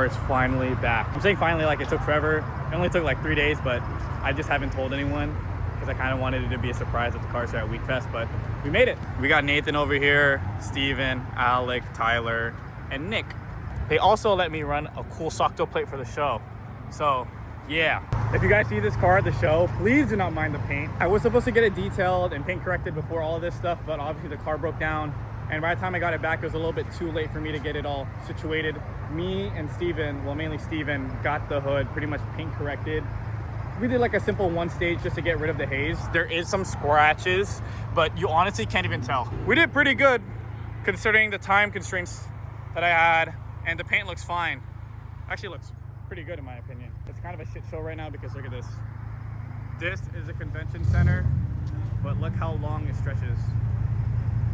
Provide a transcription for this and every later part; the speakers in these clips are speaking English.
car is finally back. I'm saying finally like it took forever. It only took like 3 days, but I just haven't told anyone because I kind of wanted it to be a surprise that the car's here at Weekfest, but we made it. We got Nathan over here, Steven, Alec, Tyler, and Nick. They also let me run a cool Socto plate for the show. So yeah, if you guys see this car at the show, please do not mind the paint. I was supposed to get it detailed and paint corrected before all of this stuff, but obviously the car broke down. And by the time I got it back, it was a little bit too late for me to get it all situated. Me and Steven, well, mainly Steven, got the hood pretty much paint corrected. We did like a simple one stage just to get rid of the haze. There is some scratches, but you honestly can't even tell. We did pretty good considering the time constraints that I had, and the paint looks fine. Actually looks pretty good in my opinion. It's kind of a shit show right now because look at this. This is a convention center, but look how long it stretches.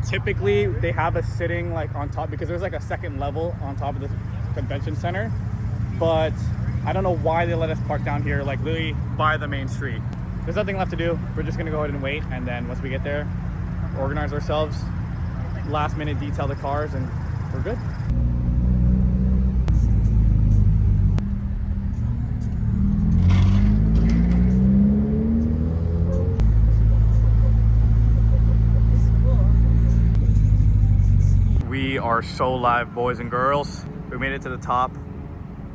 Typically they have us sitting like on top because there's like a second level on top of the convention center, but I don't know why they let us park down here like literally by the main street. There's nothing left to do. We're just gonna go ahead and wait, and then once we get there, organize ourselves, last minute detail the cars, and we're good. We are so live, boys and girls. We made it to the top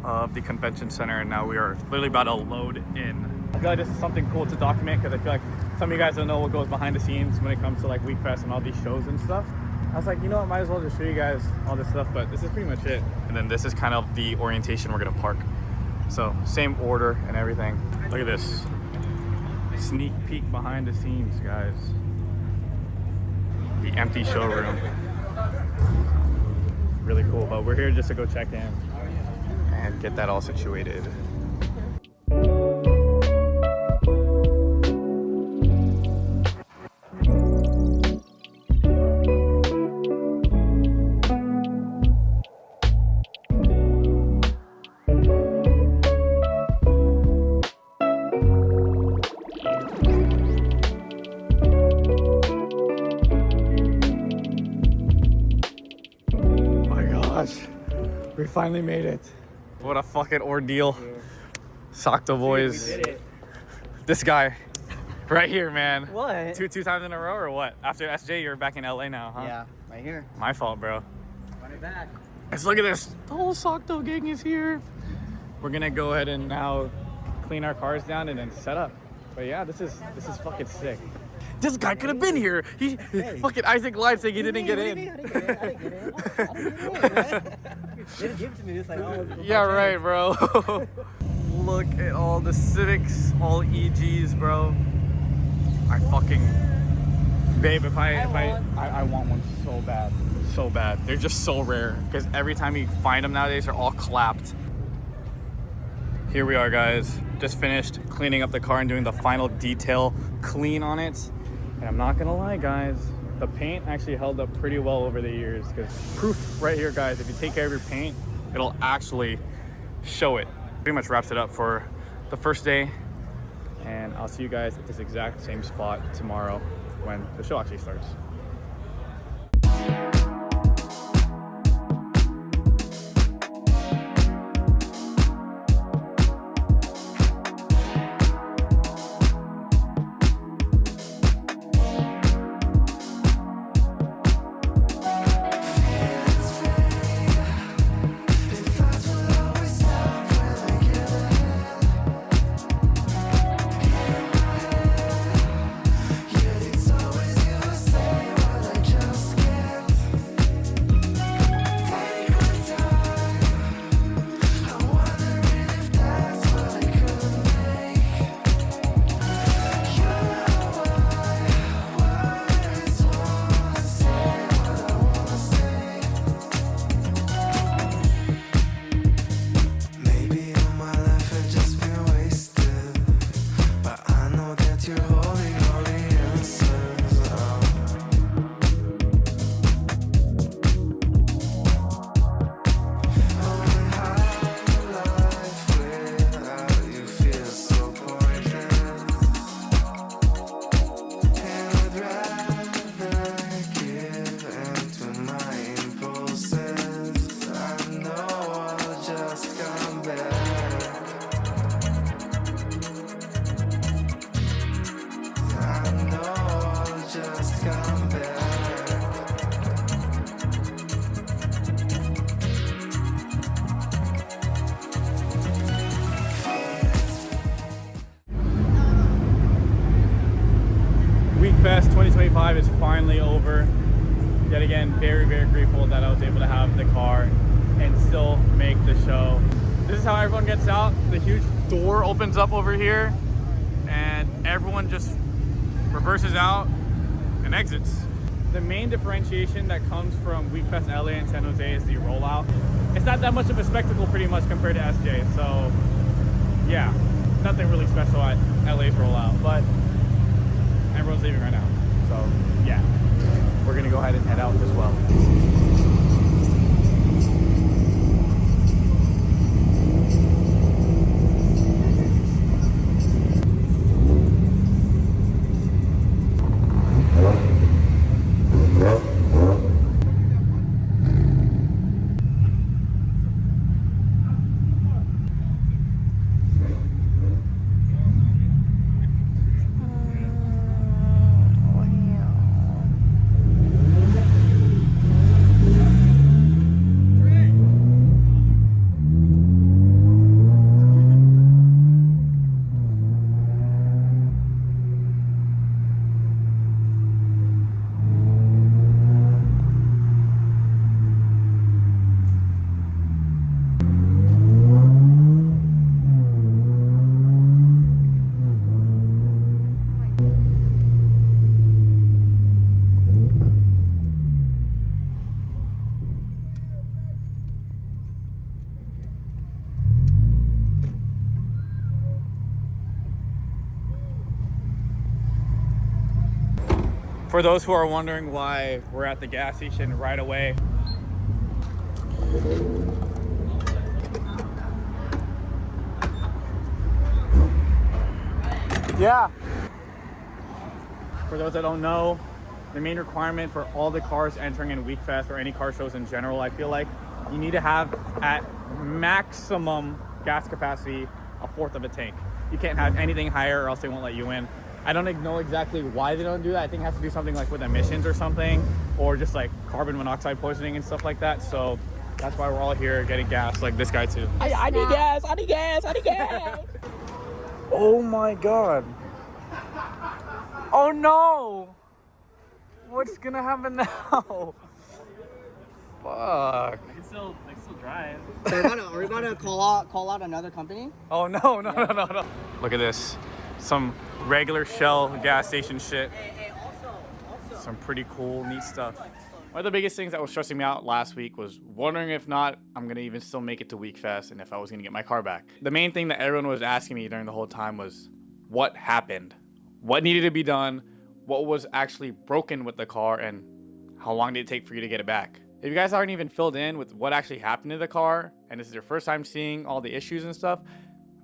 of the convention center, and now we are literally about to load in. I feel like this is something cool to document because I feel like some of you guys don't know what goes behind the scenes when it comes to like Weekfest and all these shows and stuff. I was like, you know what, might as well just show you guys all this stuff, but this is pretty much it. And then this is kind of the orientation we're gonna park. So same order and everything. Look at this. Sneak peek behind the scenes, guys. The empty showroom. Really cool, but we're here just to go check in and get that all situated. We finally made it. What a fucking ordeal. Socto boys. We did it. This guy right here, man. What? Two times in a row or what? After SJ, you're back in LA now, huh? Yeah, right here. My fault, bro. Run it back. Let's look at this. The whole Socto gang is here. We're gonna go ahead and now clean our cars down and then set up. But yeah, this is fucking sick. This guy could have been here. Fucking Isaac lied saying he didn't get in. I didn't get in. Just give it to me. It's like, oh, yeah, right, bro. Look at all the Civics, all EGs, bro. I fucking, babe, I want one so bad. They're just so rare because every time you find them nowadays, they're all clapped. Here we are, guys. Just finished cleaning up the car and doing the final detail clean on it. And I'm not gonna lie, guys, the paint actually held up pretty well over the years, because proof right here, guys, if you take care of your paint, it'll actually show it. Pretty much wraps it up for the first day, and I'll see you guys at this exact same spot tomorrow when the show actually starts. Say 2025 is finally over. Yet again, very, very grateful that I was able to have the car and still make the show. This is how everyone gets out. The huge door opens up over here and everyone just reverses out and exits. The main differentiation that comes from Weekfest LA and San Jose is the rollout. It's not that much of a spectacle pretty much compared to SJ, so yeah, nothing really special at LA's rollout, but everyone's leaving right now. So yeah, we're gonna go ahead and head out as well. For those who are wondering why we're at the gas station right away, yeah. For those that don't know, the main requirement for all the cars entering in Weekfest or any car shows in general, I feel like you need to have at maximum gas capacity a fourth of a tank. You can't have anything higher or else they won't let you in. I don't know exactly why they don't do that. I think it has to do something like with emissions or something, or just like carbon monoxide poisoning and stuff like that. So that's why we're all here getting gas, like this guy too. I need gas, I need gas, I need gas. Oh my God. Oh no. What's gonna happen now? Fuck. I can still drive. So are we gonna call out another company? Oh no. Look at this. Some regular Shell gas station shit. Some pretty cool, neat stuff. One of the biggest things that was stressing me out last week was wondering if not I'm gonna even still make it to Weekfest and if I was gonna get my car back. The main thing that everyone was asking me during the whole time was what happened? What needed to be done? What was actually broken with the car, and how long did it take for you to get it back? If you guys aren't even filled in with what actually happened to the car, and this is your first time seeing all the issues and stuff,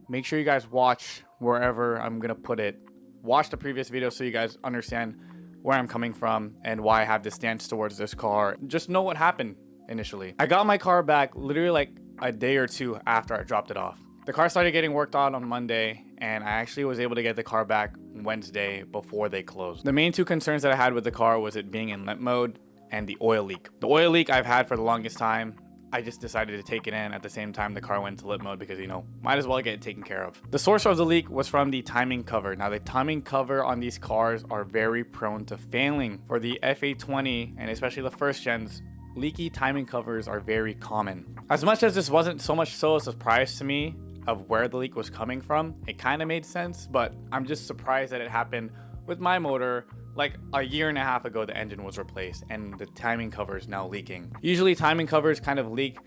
make sure you guys watch wherever I'm gonna put it. Watch the previous video so you guys understand where I'm coming from and why I have this stance towards this car. Just know what happened initially. I got my car back literally like a day or two after I dropped it off. The car started getting worked on Monday, and I actually was able to get the car back Wednesday before they closed. The main two concerns that I had with the car was it being in limp mode and the oil leak. The oil leak I've had for the longest time. I just decided to take it in at the same time the car went to limp mode because, you know, might as well get it taken care of. The source of the leak was from the timing cover. Now, the timing cover on these cars are very prone to failing. For the F820 and especially the first gens, leaky timing covers are very common. As much as this wasn't so much so a surprise to me of where the leak was coming from, it kind of made sense, but I'm just surprised that it happened with my motor. Like a year and a half ago, the engine was replaced and the timing cover is now leaking. Usually timing covers kind of leak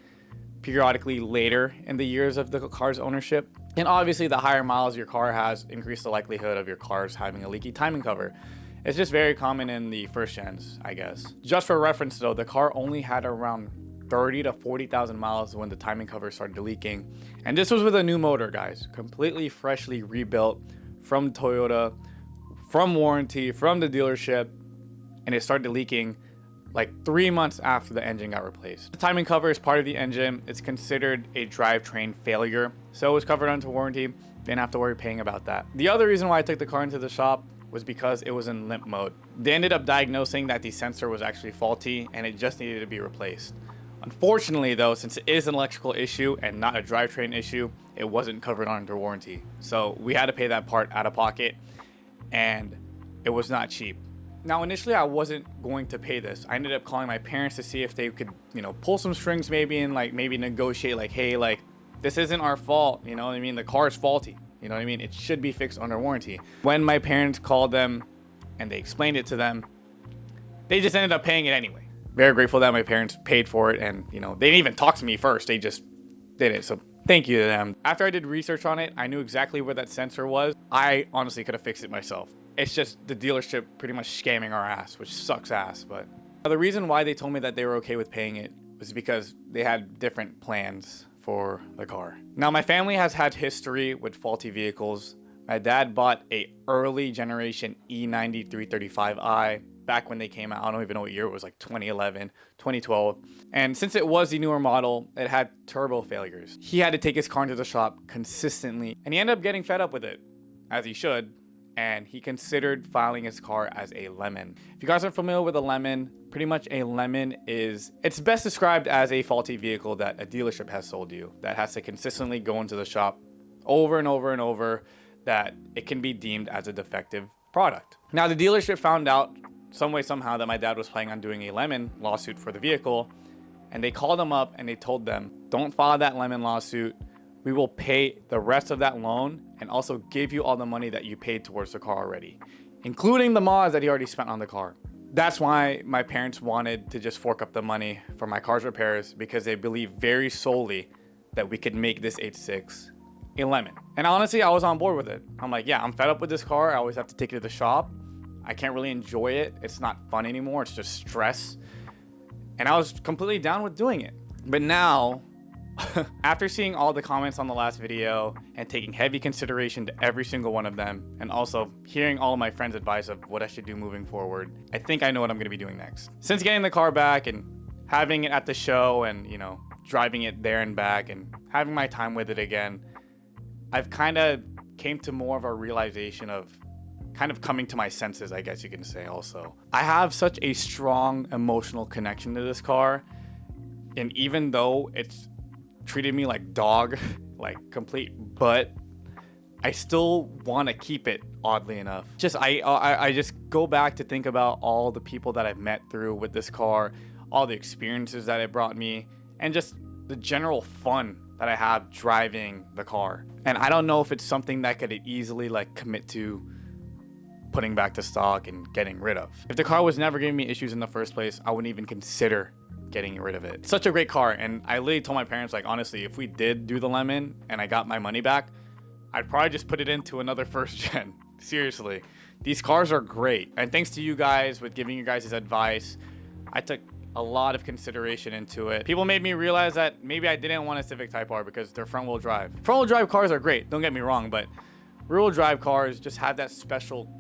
periodically later in the years of the car's ownership. And obviously the higher miles your car has increase the likelihood of your cars having a leaky timing cover. It's just very common in the first gens, I guess. Just for reference though, the car only had around 30 to 40,000 miles when the timing cover started leaking. And this was with a new motor, guys. Completely freshly rebuilt from Toyota, from warranty, from the dealership, and it started leaking like 3 months after the engine got replaced. The timing cover is part of the engine. It's considered a drivetrain failure, so it was covered under warranty. Didn't have to worry paying about that. The other reason why I took the car into the shop was because it was in limp mode. They ended up diagnosing that the sensor was actually faulty and it just needed to be replaced. Unfortunately though, since it is an electrical issue and not a drivetrain issue, it wasn't covered under warranty. So we had to pay that part out of pocket, and it was not cheap. Now, initially, I wasn't going to pay this. I ended up calling my parents to see if they could, pull some strings maybe and like maybe negotiate like, hey, like this isn't our fault. You know what I mean? The car is faulty. You know what I mean? It should be fixed under warranty. When my parents called them and they explained it to them, they just ended up paying it anyway. Very grateful that my parents paid for it, and they didn't even talk to me first. They just did it. So thank you to them. After I did research on it, I knew exactly where that sensor was. I honestly could have fixed it myself. It's just the dealership pretty much scamming our ass, which sucks ass. But the reason why they told me that they were okay with paying it was because they had different plans for the car. Now, my family has had history with faulty vehicles. My dad bought a early generation E90 335i back when they came out. I don't even know what year it was, like 2011, 2012. And since it was the newer model, it had turbo failures. He had to take his car into the shop consistently, and he ended up getting fed up with it, as he should. And he considered filing his car as a lemon. If you guys aren't familiar with a lemon, pretty much a lemon it's best described as a faulty vehicle that a dealership has sold you, that has to consistently go into the shop over and over and over, that it can be deemed as a defective product. Now, the dealership found out some way, somehow, that my dad was planning on doing a lemon lawsuit for the vehicle, and they called him up and they told them, don't file that lemon lawsuit. We will pay the rest of that loan and also give you all the money that you paid towards the car already, including the mods that he already spent on the car. That's why my parents wanted to just fork up the money for my car's repairs, because they believe very solely that we could make this H6 a lemon. And honestly, I was on board with it. I'm like, yeah, I'm fed up with this car. I always have to take it to the shop. I can't really enjoy it. It's not fun anymore. It's just stress. And I was completely down with doing it. But now, after seeing all the comments on the last video and taking heavy consideration to every single one of them, and also hearing all of my friends' advice of what I should do moving forward, I think I know what I'm going to be doing next. Since getting the car back and having it at the show and, driving it there and back and having my time with it again, I've kind of came to more of a realization of kind of coming to my senses, I guess you can say also. I have such a strong emotional connection to this car, and even though it's treated me like dog, like complete butt, I still want to keep it, oddly enough. I just go back to think about all the people that I've met through with this car, all the experiences that it brought me, and just the general fun that I have driving the car. And I don't know if it's something that I could easily like commit to putting back to stock and getting rid of. If the car was never giving me issues in the first place, I wouldn't even consider getting rid of it. It's such a great car, and I literally told my parents, like, honestly, if we did do the lemon and I got my money back, I'd probably just put it into another first gen. Seriously, these cars are great, and thanks to you guys with giving you guys this advice, I took a lot of consideration into it. People made me realize that maybe I didn't want a Civic Type R because they're front-wheel drive. Front-wheel drive cars are great, don't get me wrong, but rear-wheel drive cars just have that special,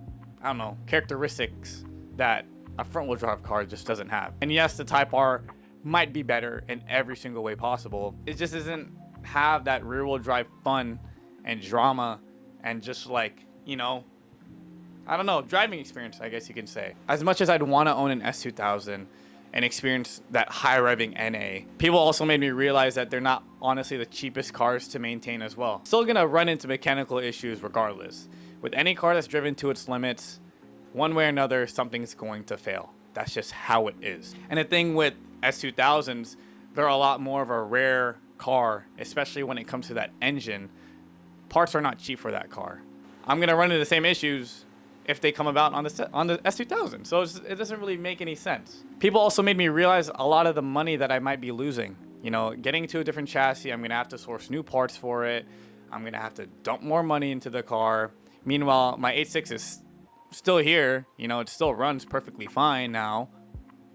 I don't know, characteristics that a front-wheel drive car just doesn't have. And yes, the Type R might be better in every single way possible. It just doesn't have that rear-wheel drive fun and drama and just like, I don't know, driving experience, I guess you can say. As much as I'd want to own an S2000 and experience that high revving NA, people also made me realize that they're not honestly the cheapest cars to maintain as well. Still gonna run into mechanical issues regardless. With any car that's driven to its limits, one way or another, something's going to fail. That's just how it is. And the thing with S2000s, they're a lot more of a rare car, especially when it comes to that engine. Parts are not cheap for that car. I'm gonna run into the same issues if they come about on the S2000. So it doesn't really make any sense. People also made me realize a lot of the money that I might be losing. Getting to a different chassis, I'm gonna have to source new parts for it. I'm gonna have to dump more money into the car. Meanwhile, my H6 is still here. It still runs perfectly fine now.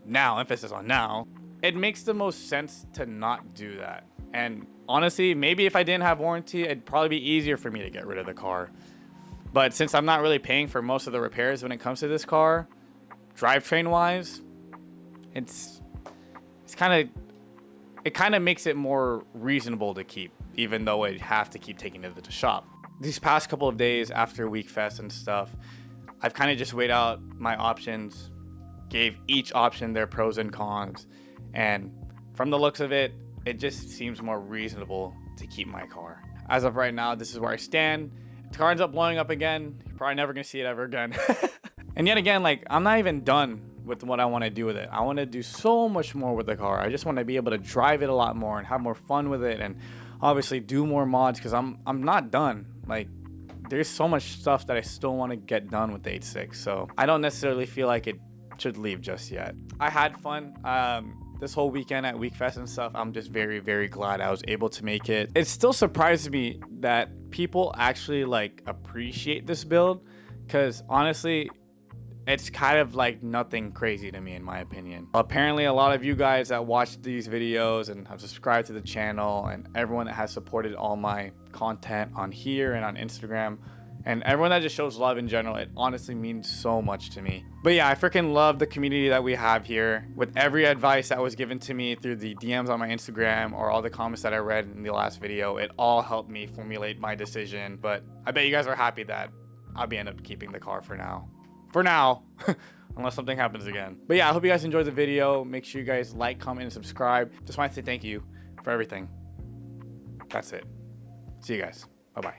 Now, emphasis on now. It makes the most sense to not do that. And honestly, maybe if I didn't have warranty, it'd probably be easier for me to get rid of the car. But since I'm not really paying for most of the repairs when it comes to this car, drivetrain wise, it kind of makes it more reasonable to keep, even though I'd have to keep taking it to the shop. These past couple of days after Weekfest and stuff, I've kind of just weighed out my options, gave each option their pros and cons, and from the looks of it, it just seems more reasonable to keep my car. As of right now, this is where I stand. If the car ends up blowing up again, you're probably never gonna see it ever again. And yet again, like, I'm not even done with what I want to do with it. I want to do so much more with the car. I just want to be able to drive it a lot more and have more fun with it, and obviously do more mods, because I'm not done. Like, there's so much stuff that I still want to get done with the 8.6, so I don't necessarily feel like it should leave just yet. I had fun this whole weekend at Weekfest and stuff. I'm just very, very glad I was able to make it. It still surprises me that people actually like appreciate this build, because honestly, it's kind of like nothing crazy to me, in my opinion. Apparently, a lot of you guys that watch these videos and have subscribed to the channel, and everyone that has supported all my content on here and on Instagram, and everyone that just shows love in general, it honestly means so much to me. But yeah, I freaking love the community that we have here. With every advice that was given to me through the DMs on my Instagram or all the comments that I read in the last video, it all helped me formulate my decision. But I bet you guys are happy that I'll be end up keeping the car for now. For now, unless something happens again. But yeah, I hope you guys enjoyed the video. Make sure you guys like, comment, and subscribe. Just want to say thank you for everything. That's it. See you guys. Bye-bye.